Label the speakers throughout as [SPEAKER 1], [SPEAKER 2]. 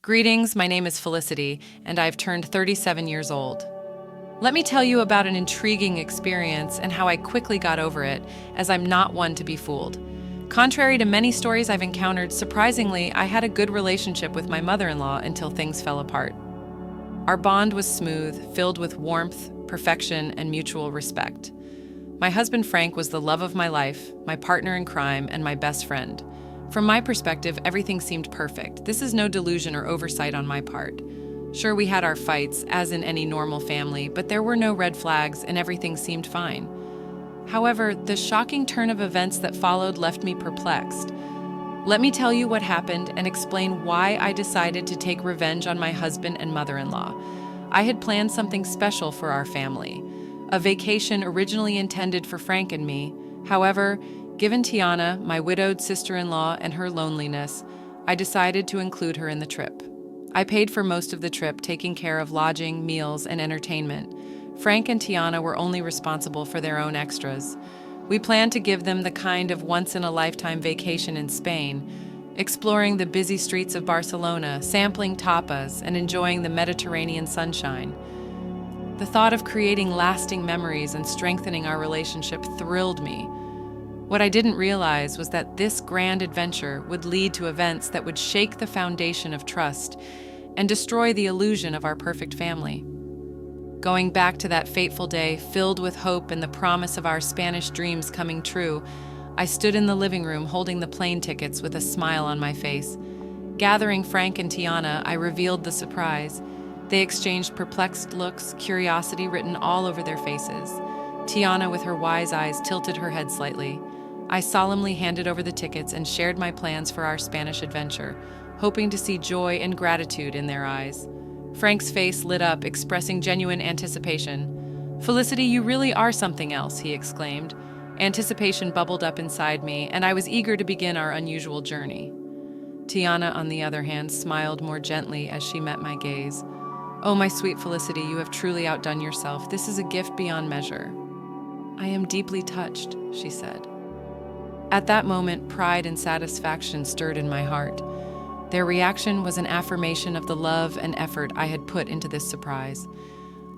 [SPEAKER 1] Greetings, my name is Felicity, and I've turned 37 years old. Let me tell you about an intriguing experience and how I quickly got over it, as I'm not one to be fooled. Contrary to many stories I've encountered, surprisingly, I had a good relationship with my mother-in-law until things fell apart. Our bond was smooth, filled with warmth, perfection, and mutual respect. My husband Frank was the love of my life, my partner in crime, and my best friend. From my perspective, everything seemed perfect. This is no delusion or oversight on my part. Sure, we had our fights, as in any normal family, but there were no red flags and everything seemed fine. However, the shocking turn of events that followed left me perplexed. Let me tell you what happened and explain why I decided to take revenge on my husband and mother-in-law. I had planned something special for our family, a vacation originally intended for Frank and me. However, given Tiana, my widowed sister-in-law, and her loneliness, I decided to include her in the trip. I paid for most of the trip, taking care of lodging, meals, and entertainment. Frank and Tiana were only responsible for their own extras. We planned to give them the kind of once-in-a-lifetime vacation in Spain, exploring the busy streets of Barcelona, sampling tapas, and enjoying the Mediterranean sunshine. The thought of creating lasting memories and strengthening our relationship thrilled me. What I didn't realize was that this grand adventure would lead to events that would shake the foundation of trust and destroy the illusion of our perfect family. Going back to that fateful day, filled with hope and the promise of our Spanish dreams coming true, I stood in the living room holding the plane tickets with a smile on my face. Gathering Frank and Tiana, I revealed the surprise. They exchanged perplexed looks, curiosity written all over their faces. Tiana, with her wise eyes, tilted her head slightly. I solemnly handed over the tickets and shared my plans for our Spanish adventure, hoping to see joy and gratitude in their eyes. Frank's face lit up, expressing genuine anticipation. "Felicity, you really are something else," he exclaimed. Anticipation bubbled up inside me, and I was eager to begin our unusual journey. Tiana, on the other hand, smiled more gently as she met my gaze. "Oh, my sweet Felicity, you have truly outdone yourself. This is a gift beyond measure." "I am deeply touched," she said. At that moment, pride and satisfaction stirred in my heart. Their reaction was an affirmation of the love and effort I had put into this surprise.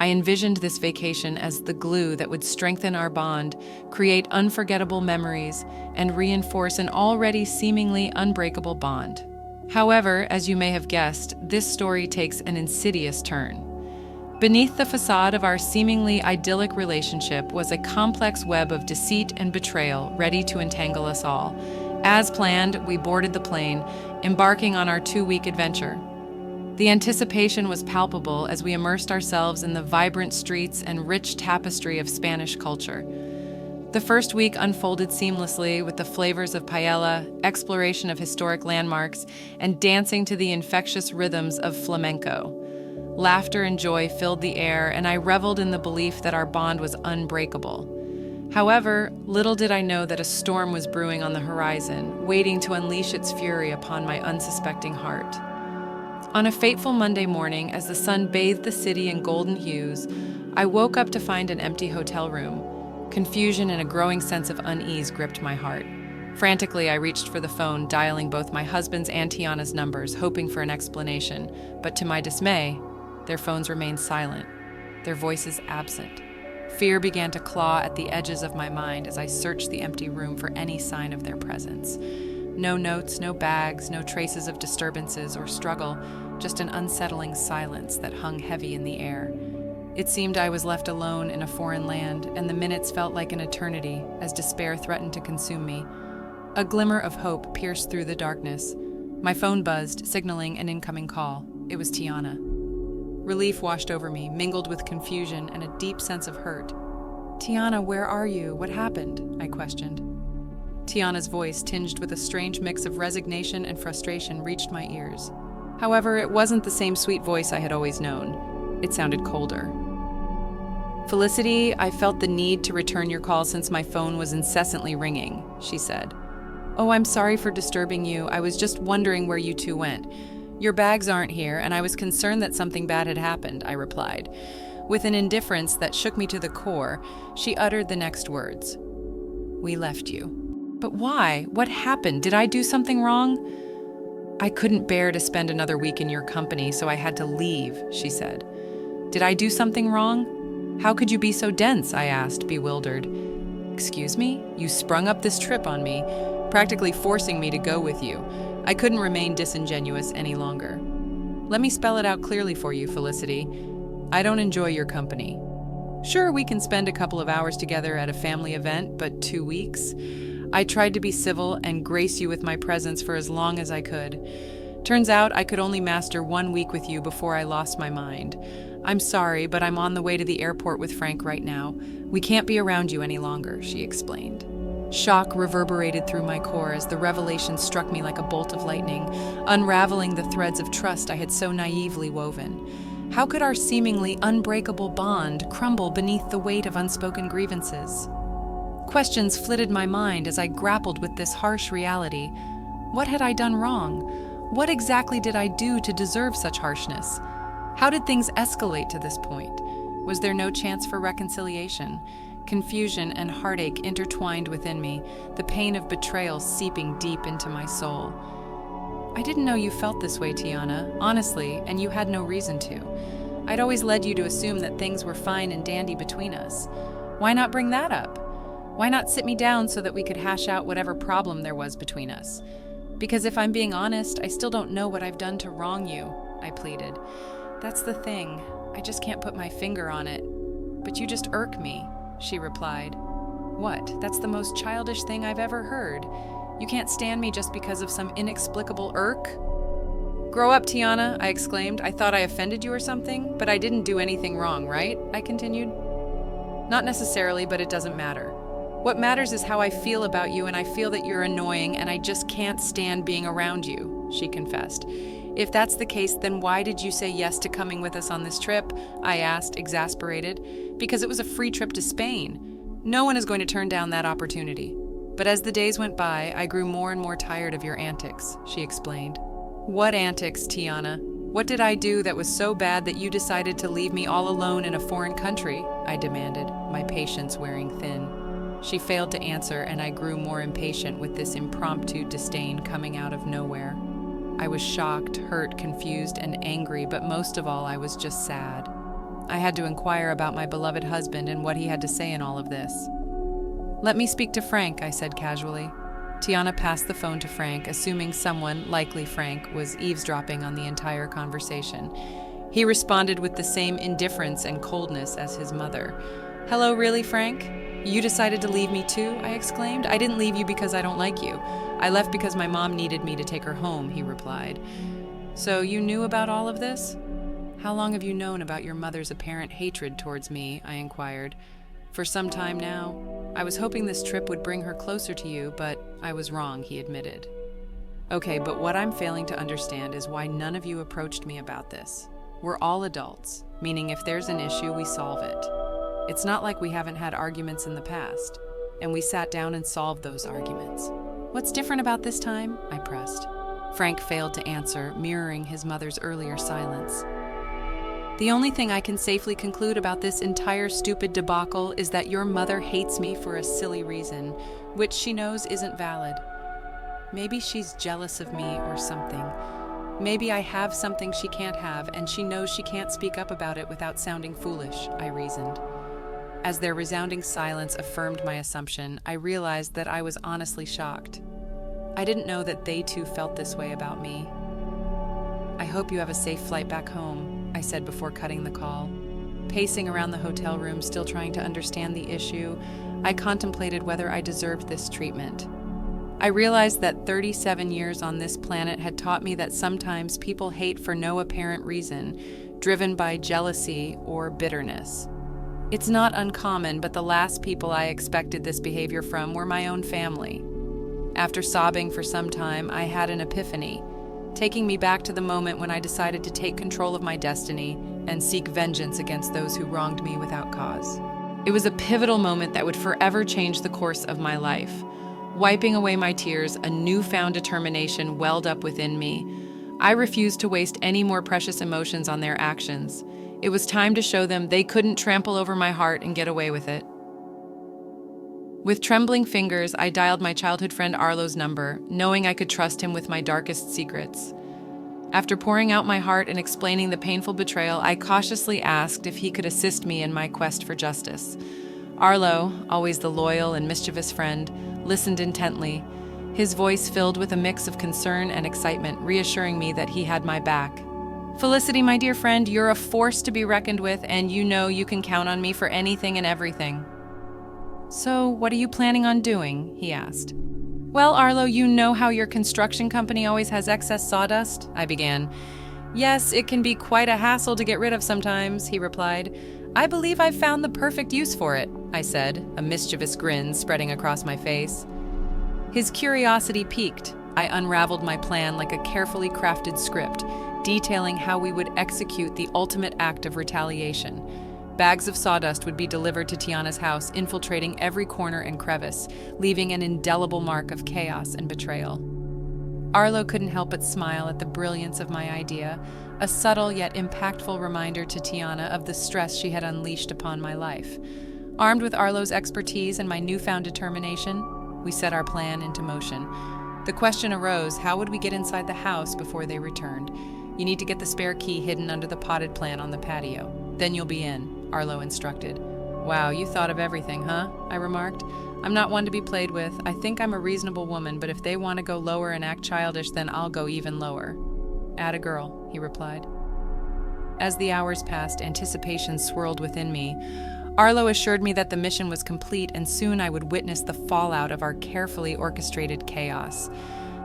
[SPEAKER 1] I envisioned this vacation as the glue that would strengthen our bond, create unforgettable memories, and reinforce an already seemingly unbreakable bond. However, as you may have guessed, this story takes an insidious turn. Beneath the facade of our seemingly idyllic relationship was a complex web of deceit and betrayal ready to entangle us all. As planned, we boarded the plane, embarking on our 2-week adventure. The anticipation was palpable as we immersed ourselves in the vibrant streets and rich tapestry of Spanish culture. The first week unfolded seamlessly with the flavors of paella, exploration of historic landmarks, and dancing to the infectious rhythms of flamenco. Laughter and joy filled the air, and I reveled in the belief that our bond was unbreakable. However, little did I know that a storm was brewing on the horizon, waiting to unleash its fury upon my unsuspecting heart. On a fateful Monday morning, as the sun bathed the city in golden hues, I woke up to find an empty hotel room. Confusion and a growing sense of unease gripped my heart. Frantically, I reached for the phone, dialing both my husband's and Tiana's numbers, hoping for an explanation. But to my dismay, their phones remained silent, their voices absent. Fear began to claw at the edges of my mind as I searched the empty room for any sign of their presence. No notes, no bags, no traces of disturbances or struggle, just an unsettling silence that hung heavy in the air. It seemed I was left alone in a foreign land, and the minutes felt like an eternity as despair threatened to consume me. A glimmer of hope pierced through the darkness. My phone buzzed, signaling an incoming call. It was Tiana. Relief washed over me, mingled with confusion and a deep sense of hurt. "Tiana, where are you? What happened?" I questioned. Tiana's voice, tinged with a strange mix of resignation and frustration, reached my ears. However, it wasn't the same sweet voice I had always known. It sounded colder. "Felicity, I felt the need to return your call since my phone was incessantly ringing," she said. "Oh, I'm sorry for disturbing you. I was just wondering where you two went. Your bags aren't here, and I was concerned that something bad had happened," I replied. With an indifference that shook me to the core, she uttered the next words. "We left you." "But why? What happened? Did I do something wrong?" I couldn't bear to spend another week in your company, so I had to leave, she said. Did I do something wrong? How could you be so dense? I asked, bewildered. Excuse me? You sprung up this trip on me, practically forcing me to go with you. I couldn't remain disingenuous any longer. Let me spell it out clearly for you, Felicity. I don't enjoy your company. Sure, we can spend a couple of hours together at a family event, but 2 weeks? I tried to be civil and grace you with my presence for as long as I could. Turns out I could only master 1 week with you before I lost my mind. I'm sorry, but I'm on the way to the airport with Frank right now. We can't be around you any longer, she explained. Shock reverberated through my core as the revelation struck me like a bolt of lightning, unraveling the threads of trust I had so naively woven. How could our seemingly unbreakable bond crumble beneath the weight of unspoken grievances? Questions flitted my mind as I grappled with this harsh reality. What had I done wrong? What exactly did I do to deserve such harshness? How did things escalate to this point? Was there no chance for reconciliation? Confusion and heartache intertwined within me, the pain of betrayal seeping deep into my soul. I didn't know you felt this way, Tiana, honestly, and you had no reason to. I'd always led you to assume that things were fine and dandy between us. Why not bring that up? Why not sit me down so that we could hash out whatever problem there was between us? Because if I'm being honest, I still don't know what I've done to wrong you, I pleaded. That's the thing. I just can't put my finger on it. But you just irk me, she replied. What? That's the most childish thing I've ever heard. You can't stand me just because of some inexplicable irk? Grow up, Tiana, I exclaimed. I thought I offended you or something, but I didn't do anything wrong, right? I continued. Not necessarily, but it doesn't matter. What matters is how I feel about you, and I feel that you're annoying, and I just can't stand being around you, she confessed. If that's the case, then why did you say yes to coming with us on this trip? I asked, exasperated. Because it was a free trip to Spain. No one is going to turn down that opportunity. But as the days went by, I grew more and more tired of your antics, she explained. What antics, Tiana? What did I do that was so bad that you decided to leave me all alone in a foreign country? I demanded, my patience wearing thin. She failed to answer, and I grew more impatient with this impromptu disdain coming out of nowhere. I was shocked, hurt, confused, and angry, but most of all, I was just sad. I had to inquire about my beloved husband and what he had to say in all of this. Let me speak to Frank, I said casually. Tiana passed the phone to Frank, assuming someone, likely Frank, was eavesdropping on the entire conversation. He responded with the same indifference and coldness as his mother. Hello, really, Frank? You decided to leave me too? I exclaimed. I didn't leave you because I don't like you. I left because my mom needed me to take her home, he replied. So you knew about all of this? How long have you known about your mother's apparent hatred towards me? I inquired. For some time now. I was hoping this trip would bring her closer to you, but I was wrong, he admitted. Okay, but what I'm failing to understand is why none of you approached me about this. We're all adults, meaning if there's an issue, we solve it. It's not like we haven't had arguments in the past, and we sat down and solved those arguments. What's different about this time? I pressed. Frank failed to answer, mirroring his mother's earlier silence. The only thing I can safely conclude about this entire stupid debacle is that your mother hates me for a silly reason, which she knows isn't valid. Maybe she's jealous of me or something. Maybe I have something she can't have, and she knows she can't speak up about it without sounding foolish, I reasoned. As their resounding silence affirmed my assumption, I realized that I was honestly shocked. I didn't know that they too felt this way about me. I hope you have a safe flight back home, I said before cutting the call. Pacing around the hotel room, still trying to understand the issue, I contemplated whether I deserved this treatment. I realized that 37 years on this planet had taught me that sometimes people hate for no apparent reason, driven by jealousy or bitterness. It's not uncommon, but the last people I expected this behavior from were my own family. After sobbing for some time, I had an epiphany, taking me back to the moment when I decided to take control of my destiny and seek vengeance against those who wronged me without cause. It was a pivotal moment that would forever change the course of my life. Wiping away my tears, a newfound determination welled up within me. I refused to waste any more precious emotions on their actions. It was time to show them they couldn't trample over my heart and get away with it. With trembling fingers, I dialed my childhood friend Arlo's number, knowing I could trust him with my darkest secrets. After pouring out my heart and explaining the painful betrayal, I cautiously asked if he could assist me in my quest for justice. Arlo, always the loyal and mischievous friend, listened intently, his voice filled with a mix of concern and excitement, reassuring me that he had my back. "Felicity, my dear friend, you're a force to be reckoned with, and you know you can count on me for anything and everything." "So, what are you planning on doing?" he asked. "Well, Arlo, you know how your construction company always has excess sawdust?" I began. "Yes, it can be quite a hassle to get rid of sometimes," he replied. "I believe I've found the perfect use for it," I said, a mischievous grin spreading across my face. His curiosity piqued. I unraveled my plan like a carefully crafted script, detailing how we would execute the ultimate act of retaliation. Bags of sawdust would be delivered to Tiana's house, infiltrating every corner and crevice, leaving an indelible mark of chaos and betrayal. Arlo couldn't help but smile at the brilliance of my idea, a subtle yet impactful reminder to Tiana of the stress she had unleashed upon my life. Armed with Arlo's expertise and my newfound determination, we set our plan into motion. The question arose, how would we get inside the house before they returned? "You need to get the spare key hidden under the potted plant on the patio. Then you'll be in," Arlo instructed. "Wow, you thought of everything, huh?" I remarked. "I'm not one to be played with. I think I'm a reasonable woman, but if they want to go lower and act childish, then I'll go even lower." "Atta girl," he replied. As the hours passed, anticipation swirled within me. Arlo assured me that the mission was complete and soon I would witness the fallout of our carefully orchestrated chaos.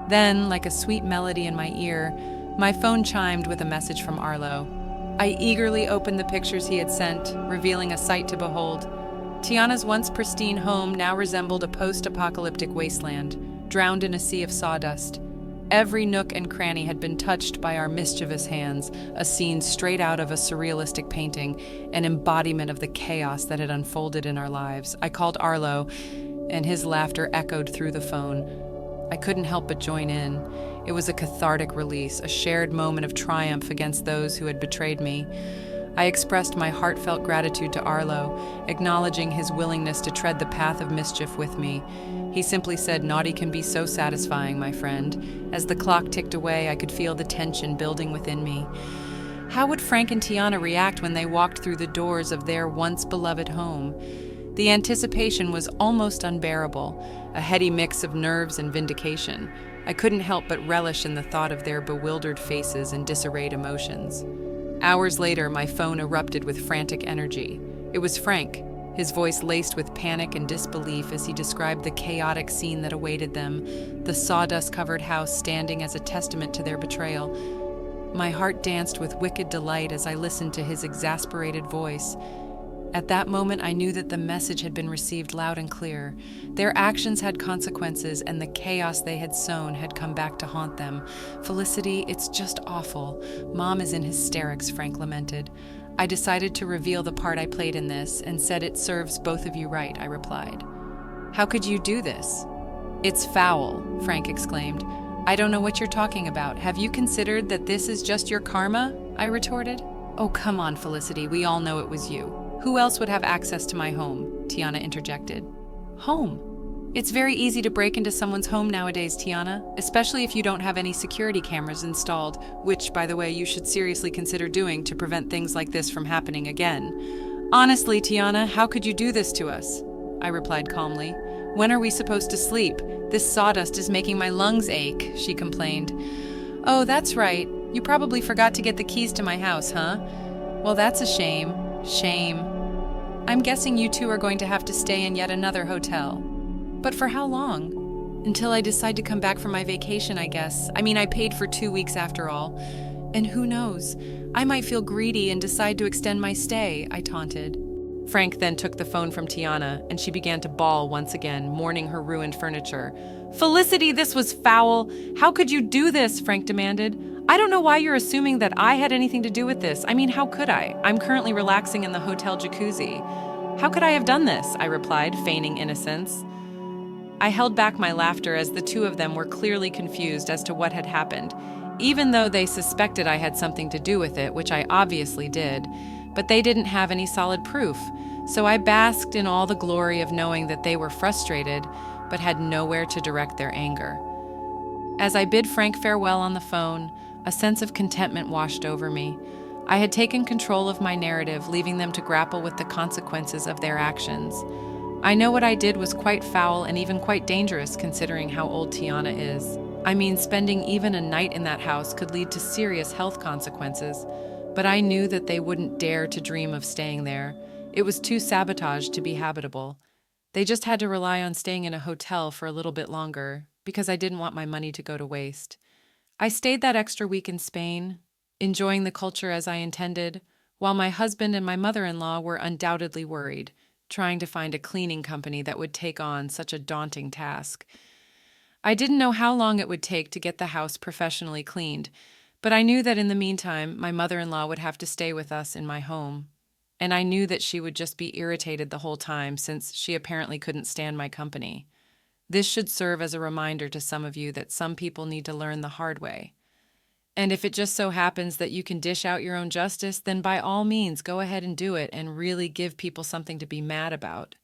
[SPEAKER 1] Then, like a sweet melody in my ear, my phone chimed with a message from Arlo. I eagerly opened the pictures he had sent, revealing a sight to behold. Tiana's once pristine home now resembled a post-apocalyptic wasteland, drowned in a sea of sawdust. Every nook and cranny had been touched by our mischievous hands, a scene straight out of a surrealistic painting, an embodiment of the chaos that had unfolded in our lives. I called Arlo, and his laughter echoed through the phone. I couldn't help but join in. It was a cathartic release, a shared moment of triumph against those who had betrayed me. I expressed my heartfelt gratitude to Arlo, acknowledging his willingness to tread the path of mischief with me. He simply said, "Naughty can be so satisfying, my friend." As the clock ticked away, I could feel the tension building within me. How would Frank and Tiana react when they walked through the doors of their once beloved home? The anticipation was almost unbearable, a heady mix of nerves and vindication. I couldn't help but relish in the thought of their bewildered faces and disarrayed emotions. Hours later, my phone erupted with frantic energy. It was Frank, his voice laced with panic and disbelief as he described the chaotic scene that awaited them, the sawdust-covered house standing as a testament to their betrayal. My heart danced with wicked delight as I listened to his exasperated voice. At that moment, I knew that the message had been received loud and clear. Their actions had consequences, and the chaos they had sown had come back to haunt them. "Felicity, it's just awful. Mom is in hysterics," Frank lamented. "I decided to reveal the part I played in this and said it serves both of you right," I replied. "How could you do this?" "It's foul," Frank exclaimed. "I don't know what you're talking about. Have you considered that this is just your karma?" I retorted. "Oh, come on, Felicity. We all know it was you. Who else would have access to my home?" Tiana interjected. "Home? It's very easy to break into someone's home nowadays, Tiana, especially if you don't have any security cameras installed, which, by the way, you should seriously consider doing to prevent things like this from happening again." "Honestly, Tiana, how could you do this to us?" I replied calmly. "When are we supposed to sleep? This sawdust is making my lungs ache," she complained. "Oh, that's right. You probably forgot to get the keys to my house, huh? Well, that's a shame. Shame. I'm guessing you two are going to have to stay in yet another hotel. But for how long? Until I decide to come back from my vacation, I guess. I mean, I paid for 2 weeks after all. And who knows? I might feel greedy and decide to extend my stay," I taunted. Frank then took the phone from Tiana, and she began to bawl once again, mourning her ruined furniture. "Felicity, this was foul. How could you do this?" Frank demanded. "I don't know why you're assuming that I had anything to do with this. I mean, how could I? I'm currently relaxing in the hotel jacuzzi." "How could I have done this?" I replied, feigning innocence. I held back my laughter as the two of them were clearly confused as to what had happened, even though they suspected I had something to do with it, which I obviously did. But they didn't have any solid proof. So I basked in all the glory of knowing that they were frustrated, but had nowhere to direct their anger. As I bid Frank farewell on the phone, a sense of contentment washed over me. I had taken control of my narrative, leaving them to grapple with the consequences of their actions. I know what I did was quite foul and even quite dangerous considering how old Tiana is. I mean, spending even a night in that house could lead to serious health consequences, but I knew that they wouldn't dare to dream of staying there. It was too sabotaged to be habitable. They just had to rely on staying in a hotel for a little bit longer, because I didn't want my money to go to waste. I stayed that extra week in Spain, enjoying the culture as I intended, while my husband and my mother-in-law were undoubtedly worried, trying to find a cleaning company that would take on such a daunting task. I didn't know how long it would take to get the house professionally cleaned, but I knew that in the meantime, my mother-in-law would have to stay with us in my home. And I knew that she would just be irritated the whole time since she apparently couldn't stand my company. This should serve as a reminder to some of you that some people need to learn the hard way. And if it just so happens that you can dish out your own justice, then by all means, go ahead and do it and really give people something to be mad about.